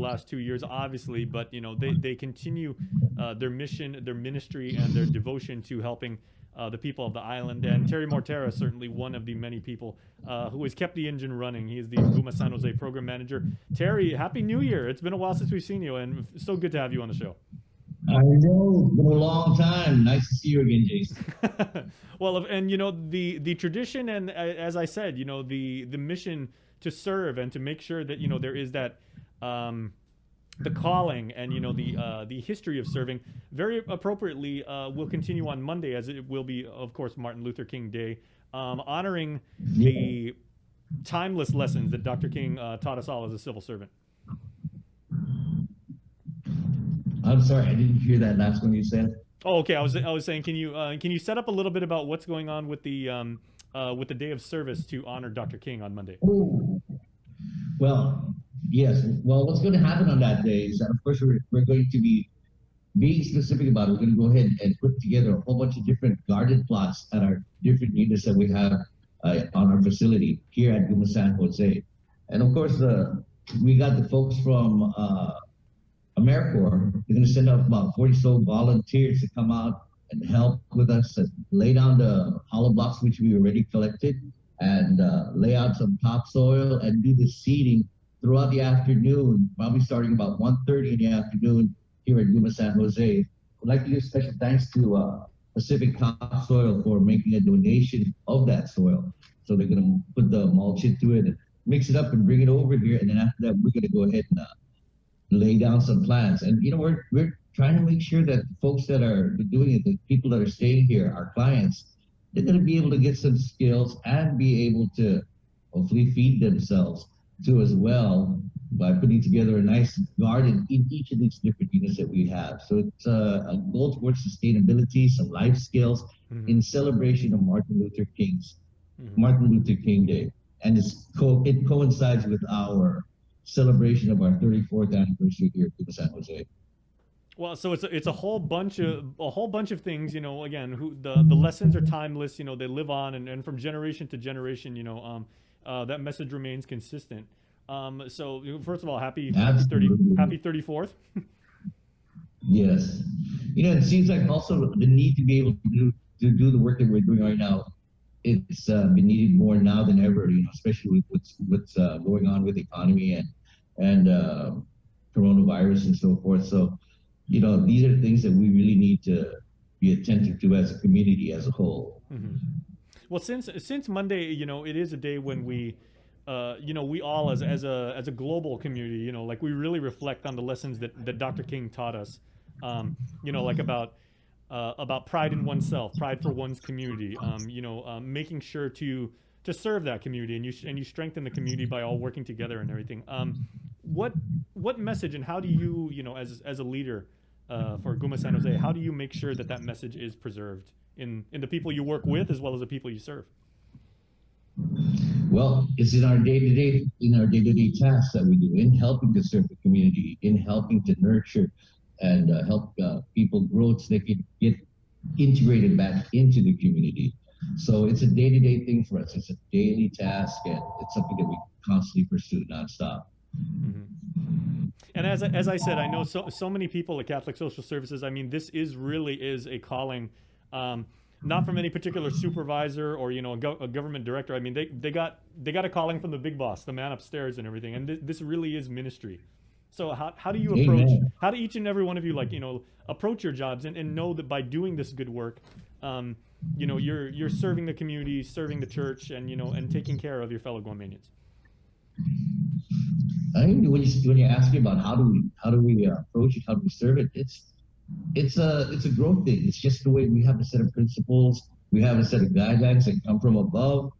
last 2 years, obviously, but they continue their mission, their ministry, and their devotion to helping the people of the island. And Terry Mortera is certainly one of the many people who has kept the engine running. He is the Guma San Jose program manager. Terry, Happy New Year! It's been a while since we've seen you, and so good to have you on the show. I know, it's been a long time. Nice to see you again, Jason. Well, and the tradition, and as I said, the mission to serve and to make sure that there is that the calling and the history of serving very appropriately will continue on Monday, as it will be, of course, Martin Luther King Day, honoring the timeless lessons that Dr. King taught us all as a civil servant. I'm sorry, I didn't hear that last one you said. Oh, okay. I was saying, can you set up a little bit about what's going on with the day of service to honor Dr. King on Monday? Oh, well, yes. Well, what's going to happen on that day is that, of course, we're going to be being specific about it. We're going to go ahead and put together a whole bunch of different garden plots at our different units that we have on our facility here at Guma San Jose. And of course, we got the folks from AmeriCorps. They're going to send out about 40 so volunteers to come out and help with us and lay down the hollow blocks, which we already collected, and lay out some topsoil and do the seeding throughout the afternoon, probably starting about 1:30 in the afternoon here at Guma San Jose. I'd like to give special thanks to Pacific Topsoil for making a donation of that soil. So they're going to put the mulch into it, mix it up, and bring it over here. And then after that, we're going to go ahead and lay down some plants. And we're trying to make sure that the folks that are doing it, the people that are staying here, our clients, they're going to be able to get some skills and be able to hopefully feed themselves too as well by putting together a nice garden in each of these different units that we have. So it's a goal towards sustainability, some life skills in celebration of Martin Luther King Day. And it coincides with our celebration of our 34th anniversary here at Guma San Jose. Well, so it's a whole bunch of things. Again, the lessons are timeless. They live on, and from generation to generation. That message remains consistent. So first of all, happy 34th. Yes, it seems like also the need to be able to do the work that we're doing right now. It's been needed more now than ever. Especially with what's going on with the economy and coronavirus and so forth. So, these are things that we really need to be attentive to as a community as a whole. Mm-hmm. Well, since Monday, it is a day when we all as a global community, like we really reflect on the lessons that Dr. King taught us, like about pride in oneself, pride for one's community, making sure to serve that community, and you strengthen the community by all working together and everything. What message, and how do you, as a leader for Guma San Jose, how do you make sure that message is preserved in the people you work with as well as the people you serve? Well, it's in our day-to-day tasks that we do, in helping to serve the community, in helping to nurture and help people grow so they can get integrated back into the community. So it's a day-to-day thing for us. It's a daily task, and it's something that we constantly pursue nonstop. Mm-hmm. And as I said, I know so many people at Catholic Social Services. I mean, this really is a calling, not from any particular supervisor or a government director. I mean, they got a calling from the big boss, the man upstairs, and everything. And this really is ministry. So how do you approach? Amen. How do each and every one of you approach your jobs and know that by doing this good work, you're serving the community, serving the church, and taking care of your fellow Guamanians? I think when you ask me about how do we approach it, how do we serve it, it's a growth thing. It's just the way we have a set of principles, we have a set of guidelines that come from above,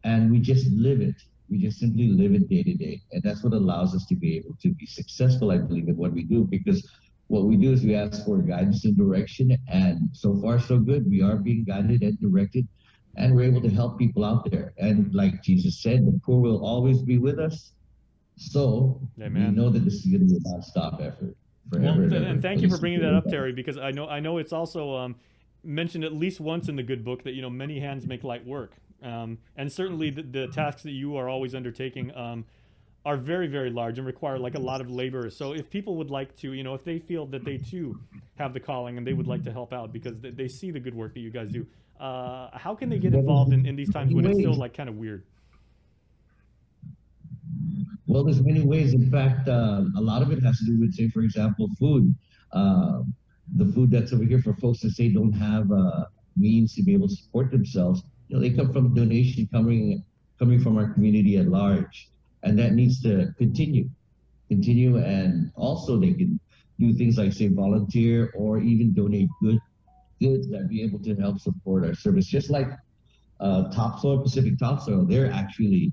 and we just live it. We just simply live it day to day, and that's what allows us to be able to be successful, I believe, in what we do. Because what we do is we ask for guidance and direction, and so far so good. We are being guided and directed, and we're able to help people out there. And like Jesus said, the poor will always be with us. So Amen. We know that this is going to be a non-stop effort. And thank you for bringing that up, Terry, because I know it's also mentioned at least once in the good book that many hands make light work, and certainly the tasks that you are always undertaking are very, very large and require like a lot of labor. So if people would like to, if they feel that they too have the calling and they would like to help out because they see the good work that you guys do, how can they get Well, involved in these times many when it's still ways. like kind of weird? Well, there's many ways. In fact, a lot of it has to do with, say, for example, food. Uh, the food that's over here for folks that say don't have means to be able to support themselves. They come from donation coming from our community at large, and that needs to continue. And also, they can do things like say volunteer or even donate goods that be able to help support our service. Just like Topsoil, Pacific Topsoil, they're actually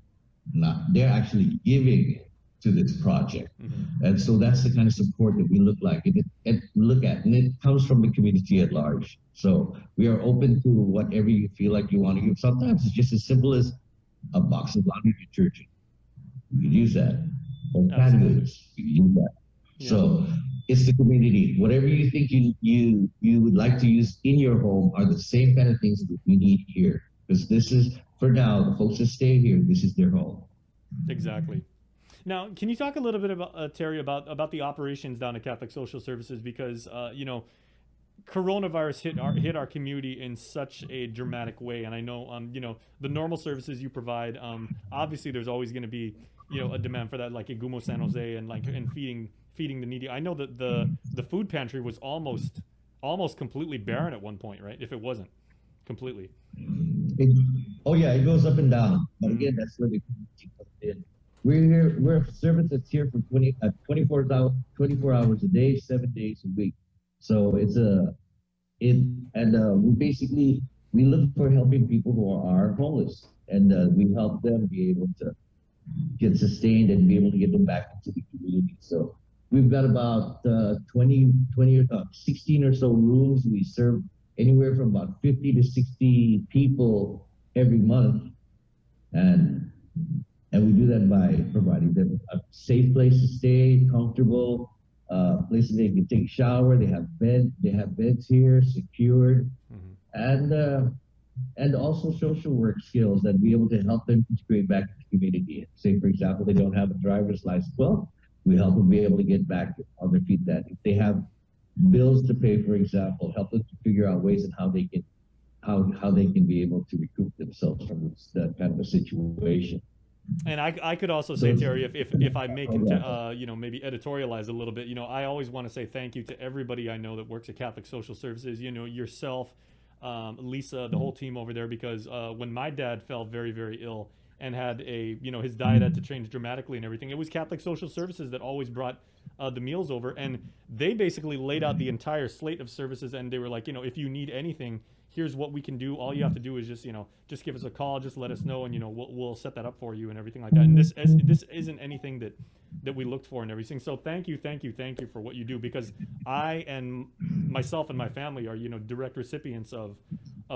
giving to this project. Mm-hmm. And so that's the kind of support that we look at, and it comes from the community at large. So we are open to whatever you feel like you want to give. Sometimes it's just as simple as a box of laundry detergent. You could use that. Or canned Absolutely. goods. You could use that. Yeah. So it's the community. Whatever you think you would like to use in your home are the same kind of things that we need here. Because this is, for now, the folks that stay here, this is their home. Exactly. Now, can you talk a little bit about Terry about the operations down at Catholic Social Services because coronavirus hit our community in such a dramatic way, and I know the normal services you provide. Obviously, there's always going to be a demand for that, like Igumo San Jose and feeding the needy. I know that the food pantry was almost completely barren at one point, right? If it wasn't completely. It, oh yeah, it goes up and down. But again, that's where the community comes in. We're here. We're a service that's here for 24 hours a day, 7 days a week. So we look for helping people who are homeless, and we help them be able to get sustained and be able to get them back into the community. So we've got about 20 or 16 or so rooms. We serve anywhere from about 50 to 60 people every month, and we do that by providing them a safe place to stay, comfortable places they can take a shower. They have beds here, secured, Mm-hmm. and also social work skills that be able to help them integrate back into the community. Say, for example, they don't have a driver's license. Well, we help them be able to get back on their feet. That if they have bills to pay, for example, help them to figure out ways and how they can be able to recoup themselves from that kind of a situation. And I could also say, Terry, if I may, maybe editorialize a little bit, I always want to say thank you to everybody I know that works at Catholic Social Services, yourself, Lisa, the whole team over there, because when my dad fell very, very ill and had his diet had to change dramatically and everything, it was Catholic Social Services that always brought the meals over. And they basically laid out the entire slate of services. And they were like, if you need anything, here's what we can do. All you have to do is just give us a call, just let us know, and we'll set that up for you and everything like that. And this isn't anything that we looked for and everything. So thank you for what you do, because I and myself and my family are direct recipients of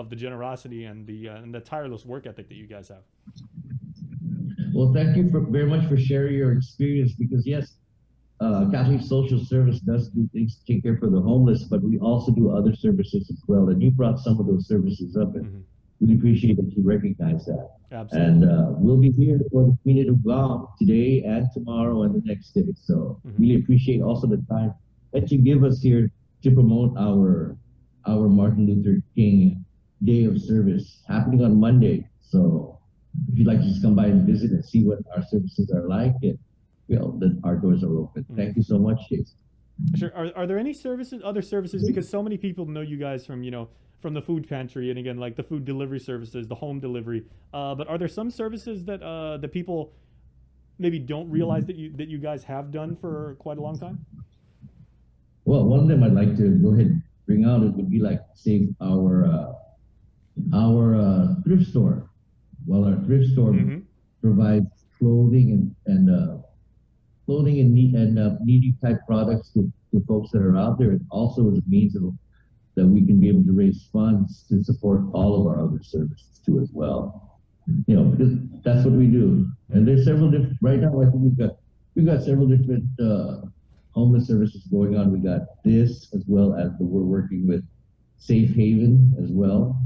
the generosity and the tireless work ethic that you guys have. Well, thank you very much for sharing your experience, because yes, Catholic Social Service does do things to take care for the homeless, but we also do other services as well. And you brought some of those services up, and we appreciate that you recognize that. Absolutely. And we'll be here for the community of God today and tomorrow and the next day. So really appreciate also the time that you give us here to promote our Martin Luther King Day of Service happening on Monday. So if you'd like to just come by and visit and see what our services are like, then our doors are open. Thank you so much, Jason. Sure. Are there any other services? Because so many people know you guys from from the food pantry, and again, like the food delivery services, the home delivery. But are there some services that people maybe don't realize that you guys have done for quite a long time? Well, one of them I'd like to go ahead and bring out, it would be like, say, our thrift store. Well, our thrift store provides clothing and needy type products to folks that are out there. It also is a means that we can be able to raise funds to support all of our other services too as well. Because that's what we do. And there's several different. Right now, I think we've got several different homeless services going on. We got this, as well as we're working with Safe Haven as well,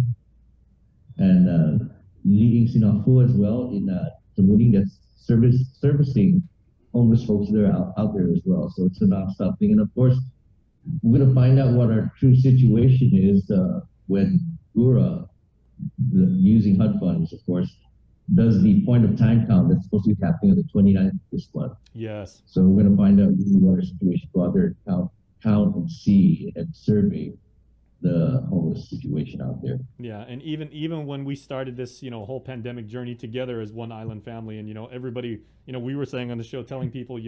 and Leading Sinafu as well in Tamuning, that's servicing homeless folks that are out there as well. So it's a nonstop thing. And of course, we're going to find out what our true situation is when Gura, using HUD funds, of course, does the point of time count that's supposed to be happening on the 29th of this month. Yes. So we're going to find out really what our situation, go out there, count and see and survey the homeless situation out there. Yeah, and even when we started this, whole pandemic journey together as one island family, and everybody, we were saying on the show, telling people,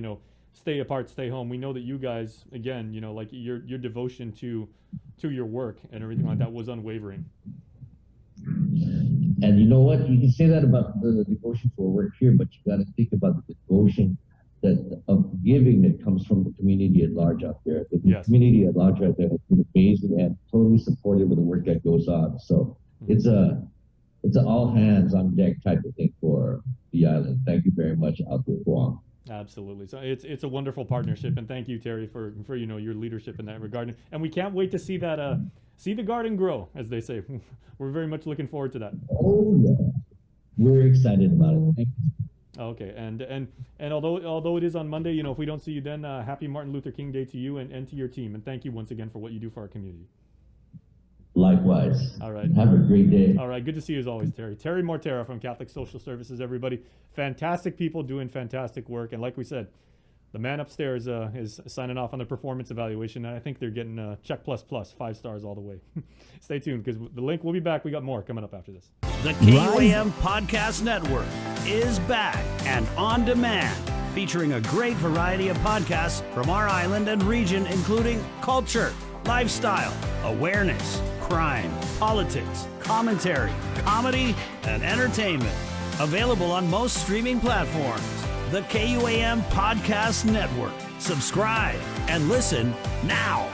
stay apart, stay home. We know that you guys, again, like your devotion to your work and everything like that was unwavering. And you know what? You can say that about the devotion for work here, but you got to think about the devotion of giving that comes from the community at large out there. The Yes. community at large out there has been amazing and totally supportive of the work that goes on. So it's an all hands on deck type of thing for the island. Thank you very much out there, Guam. Absolutely. So it's a wonderful partnership, and thank you, Terry, for your leadership in that regard. And we can't wait to see that see the garden grow, as they say. We're very much looking forward to that. Oh yeah, we're excited about it. Thank you. Okay, and although it is on Monday, if we don't see you then, happy Martin Luther King Day to you and to your team, and thank you once again for what you do for our community. Likewise. All right. Have a great day. All right. Good to see you as always, Terry. Terry Mortera from Catholic Social Services, everybody. Fantastic people doing fantastic work. And like we said, the man upstairs is signing off on the performance evaluation. And I think they're getting check plus, 5 stars all the way. Stay tuned because the link will be back. We got more coming up after this. The KUAM Podcast Network is back and on demand, featuring a great variety of podcasts from our island and region, including culture, lifestyle, awareness, crime, politics, commentary, comedy, and entertainment. Available on most streaming platforms. The KUAM Podcast Network. Subscribe and listen now.